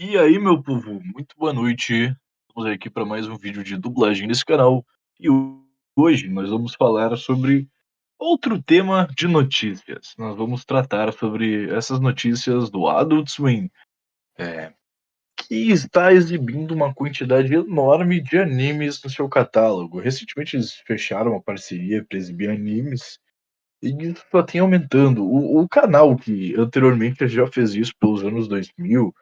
E aí, meu povo, muito boa noite. Estamos aqui para mais um vídeo de dublagem nesse canal. E hoje nós vamos falar sobre outro tema de notícias. Nós vamos tratar sobre essas notícias do Adult Swim, é, que está exibindo uma quantidade enorme de animes no seu catálogo. Recentemente eles fecharam uma parceria para exibir animes e isso só tem aumentando. O canal que anteriormente já fez isso pelos anos 2000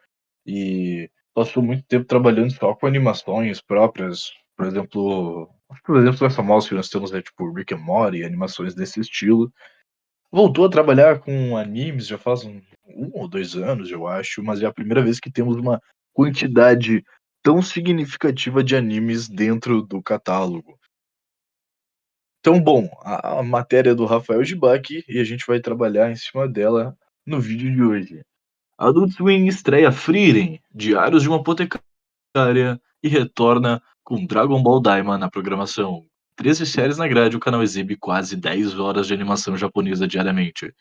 e passou muito tempo trabalhando só com animações próprias. Por exemplo, acho que o exemplo mais famoso que nós temos é tipo Rick and Morty, animações desse estilo. Voltou a trabalhar com animes já faz um ou 2 anos, eu acho, mas é a primeira vez que temos uma quantidade tão significativa de animes dentro do catálogo. Então, bom, a matéria é do Rafael Gibaki e a gente vai trabalhar em cima dela no vídeo de hoje. Adult Swim estreia Frieren, Diários de uma Apotecária, e retorna com Dragon Ball Daima na programação. 13 séries na grade, o canal exibe quase 10 horas de animação japonesa diariamente.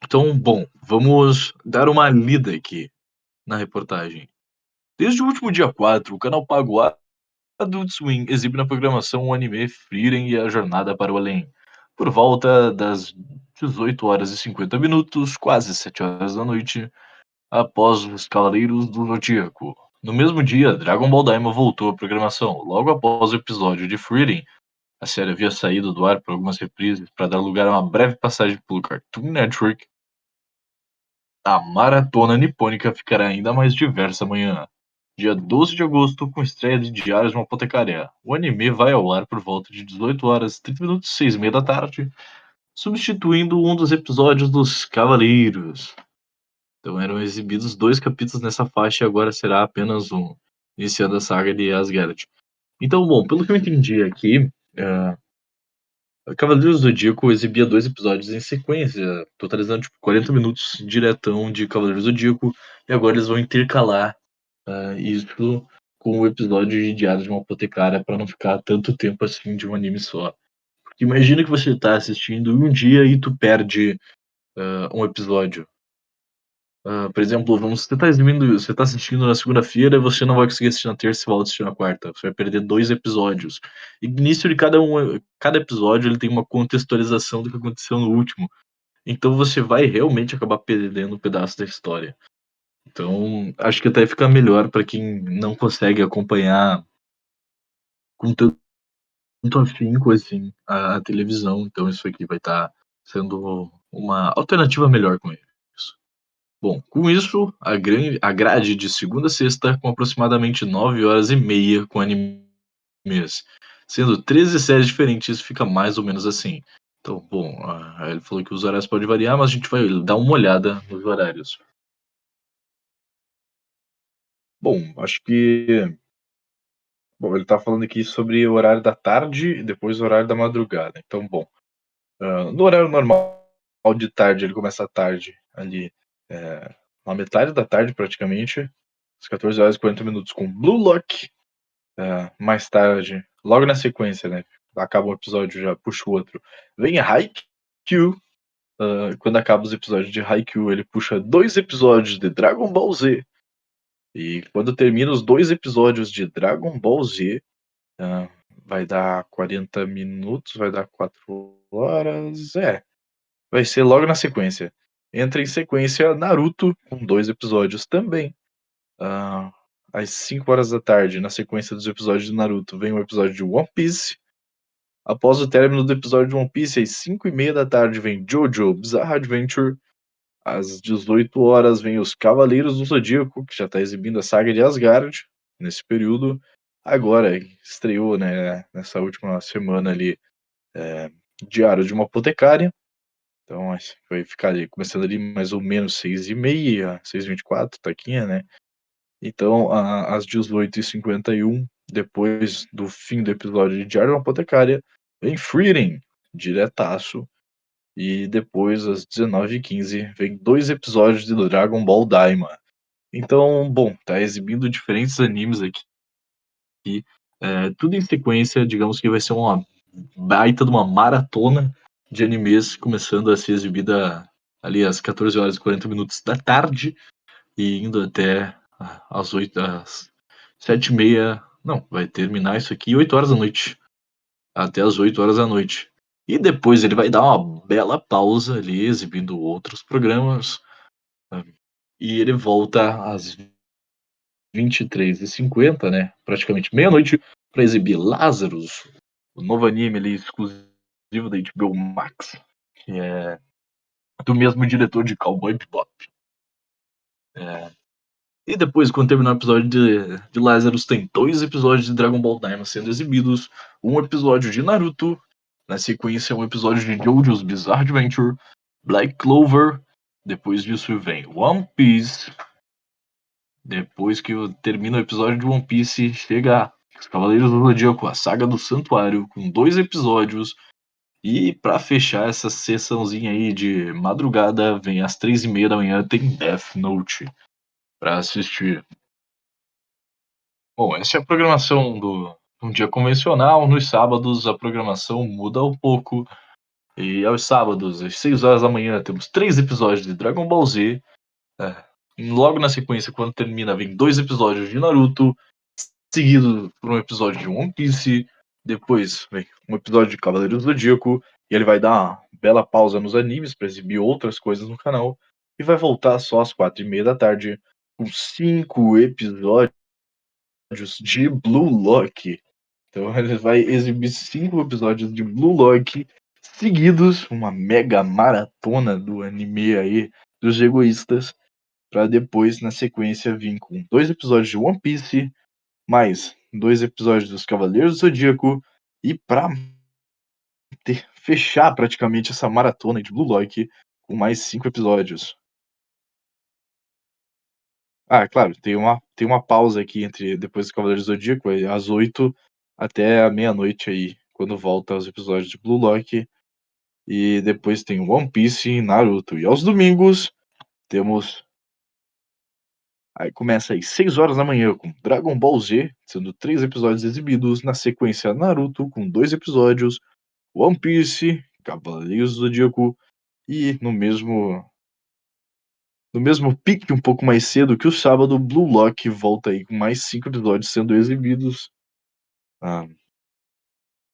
Então, bom, vamos dar uma lida aqui na reportagem. Desde o último dia 4, o canal pago Adult Swim exibe na programação o anime Frieren e a Jornada para o Além. Por volta das 18 horas e 50 minutos, quase 7 horas da noite, após os Cavaleiros do Zodíaco. No mesmo dia, Dragon Ball Daima voltou à programação. Logo após o episódio de Frieren, a série havia saído do ar por algumas reprises para dar lugar a uma breve passagem pelo Cartoon Network. A maratona nipônica ficará ainda mais diversa amanhã, dia 12 de agosto, com estreia de Diários de uma Apotecária. O anime vai ao ar por volta de 18 horas 30 minutos, 6h30 da tarde, substituindo um dos episódios dos Cavaleiros. Então eram exibidos 2 capítulos nessa faixa e agora será apenas um, iniciando a saga de Asgard. Então, bom, pelo que eu entendi aqui, Cavaleiros do Zodíaco exibia 2 episódios em sequência, totalizando tipo 40 minutos diretão de Cavaleiros do Zodíaco, e agora eles vão intercalar isso com o episódio de Diário de uma Apotecária para não ficar tanto tempo assim de um anime só. Porque imagina que você está assistindo um dia e tu perde um episódio. Por exemplo, você tá assistindo na segunda-feira, você não vai conseguir assistir na terça e volta a assistir na quarta. Você vai perder 2 episódios. E no início de cada episódio ele tem uma contextualização do que aconteceu no último. Então você vai realmente acabar perdendo um pedaço da história. Então, acho que até fica melhor para quem não consegue acompanhar com tanto afinco assim a televisão. Então isso aqui vai estar sendo uma alternativa melhor com isso. Bom, com isso, a grade de segunda a sexta, com aproximadamente 9h30 com animes, sendo 13 séries diferentes, fica mais ou menos assim. Então, bom, ele falou que os horários podem variar, mas a gente vai dar uma olhada nos horários. Bom, acho que. Bom, ele tá falando aqui sobre o horário da tarde e depois o horário da madrugada. Então, bom, no horário normal de tarde, ele começa à tarde, ali, na metade da tarde praticamente, às 14 horas e 40 minutos com Blue Lock. Mais tarde, logo na sequência, né? Acaba um episódio, já puxa o outro. Vem Haikyuu. Quando acaba os episódios de Haikyuu, ele puxa 2 episódios de Dragon Ball Z. E quando termina os 2 episódios de Dragon Ball Z, ah, vai dar 40 minutos, vai dar 4 horas. Vai ser logo na sequência. Entra em sequência Naruto, com 2 episódios também. Ah, às 5 horas da tarde, na sequência dos episódios de Naruto, vem o episódio de One Piece. Após o término do episódio de One Piece, às 5h30 da tarde, vem Jojo Bizarre Adventure. Às 18 horas, vem os Cavaleiros do Zodíaco, que já está exibindo a saga de Asgard nesse período. Agora, estreou, né, nessa última semana ali, Diário de uma Apotecária. Então, vai ficar ali, começando ali mais ou menos 6h30, 6h24, taquinha, né? Então, às 18h51, depois do fim do episódio de Diário de uma Apotecária, vem Frieren, diretaço. E depois, às 19h15, vem 2 episódios de Dragon Ball Daima. Então, bom, tá exibindo diferentes animes aqui. Tudo em sequência, digamos que vai ser uma baita de uma maratona de animes, começando a ser exibida ali às 14 horas e 40 minutos da tarde, e indo até às 8 às 7h30. Não, vai terminar isso aqui 8 horas da noite, até às 8 horas da noite. E depois ele vai dar uma bela pausa ali, exibindo outros programas, hã, e ele volta às 23h50, né, praticamente meia-noite, para exibir Lazarus, o novo anime ali exclusivo da HBO Max, que é do mesmo diretor de Cowboy Bebop. É. E depois, quando terminar o episódio de Lazarus, tem 2 episódios de Dragon Ball Daima sendo exibidos, um episódio de Naruto, na sequência um episódio de JoJo's Bizarre Adventure, Black Clover, depois disso vem One Piece, depois que termina o episódio de One Piece, chega os Cavaleiros do Zodíaco, a Saga do Santuário, com 2 episódios, e pra fechar essa sessãozinha aí de madrugada, vem às 3h30 tem Death Note pra assistir. Bom, essa é a programação do um dia convencional. Nos sábados, a programação muda um pouco. E aos sábados, às 6 horas da manhã, temos 3 episódios de Dragon Ball Z. É. E logo na sequência, quando termina, vem 2 episódios de Naruto, seguido por um episódio de One Piece. Depois vem um episódio de Cavaleiros do Zodíaco. E ele vai dar uma bela pausa nos animes para exibir outras coisas no canal. E vai voltar só às 4h30 com 5 episódios de Blue Lock. Então ele vai exibir 5 episódios de Blue Lock seguidos, uma mega maratona do anime aí dos egoístas, para depois na sequência vir com 2 episódios de One Piece, mais 2 episódios dos Cavaleiros do Zodíaco e para fechar praticamente essa maratona de Blue Lock com mais 5 episódios. Ah, claro, tem uma pausa aqui entre depois do Cavaleiro do Zodíaco, às 8 até a meia-noite aí, quando volta os episódios de Blue Lock, e depois tem One Piece e Naruto. E aos domingos temos aí começa às 6 horas da manhã com Dragon Ball Z, sendo 3 episódios exibidos, na sequência Naruto com 2 episódios, One Piece, Cavaleiros do Zodíaco e no mesmo pique, um pouco mais cedo que o sábado, Blue Lock volta aí com mais 5 episódios sendo exibidos. Ah,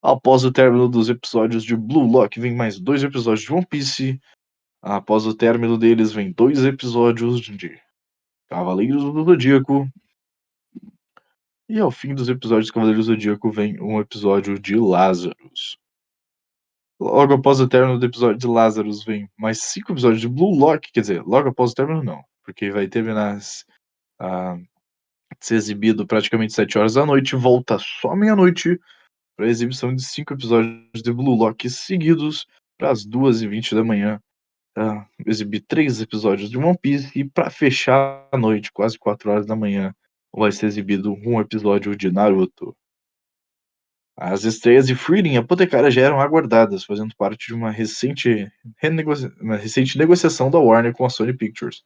após o término dos episódios de Blue Lock, vem mais 2 episódios de One Piece. Após o término deles, vem 2 episódios de Cavaleiros do Zodíaco. E ao fim dos episódios de Cavaleiros do Zodíaco, vem um episódio de Lazarus. Logo após o término do episódio de Lazarus, vem mais 5 episódios de Blue Lock. Quer dizer, logo após o término, não, porque vai terminar ah, ser exibido praticamente 7 horas da noite, volta só meia-noite para a exibição de 5 episódios de Blue Lock seguidos para as 2h20 exibir 3 episódios de One Piece e para fechar a noite, quase 4 horas da manhã, vai ser exibido um episódio de Naruto. As estreias de Frieren e Apotecária já eram aguardadas, fazendo parte de uma recente negociação da Warner com a Sony Pictures,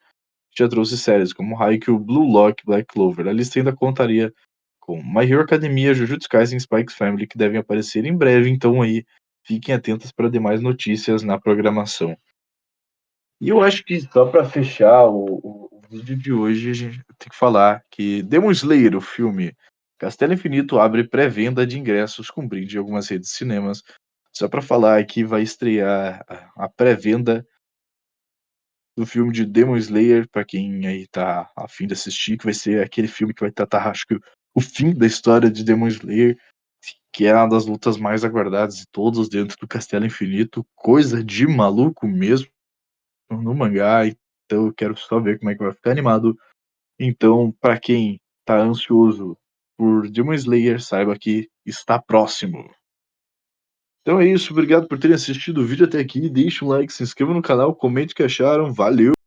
que já trouxe séries como Haikyuu, Blue Lock, Black Clover. A lista ainda contaria com My Hero Academia, Jujutsu Kaisen e Spikes Family, que devem aparecer em breve, então aí fiquem atentos para demais notícias na programação. E eu acho que só para fechar o vídeo de hoje, a gente tem que falar que Demon Slayer, o filme Castelo Infinito, abre pré-venda de ingressos com brinde em algumas redes de cinemas. Só para falar que vai estrear a pré-venda do filme de Demon Slayer, para quem aí tá a fim de assistir, que vai ser aquele filme que vai tratar, acho que o fim da história de Demon Slayer, que é uma das lutas mais aguardadas de todos dentro do Castelo Infinito, coisa de maluco mesmo no mangá, então eu quero só ver como é que vai ficar animado. Então, para quem tá ansioso por Demon Slayer, saiba que está próximo. Então é isso, obrigado por terem assistido o vídeo até aqui, deixe um like, se inscreva no canal, comente o que acharam, valeu!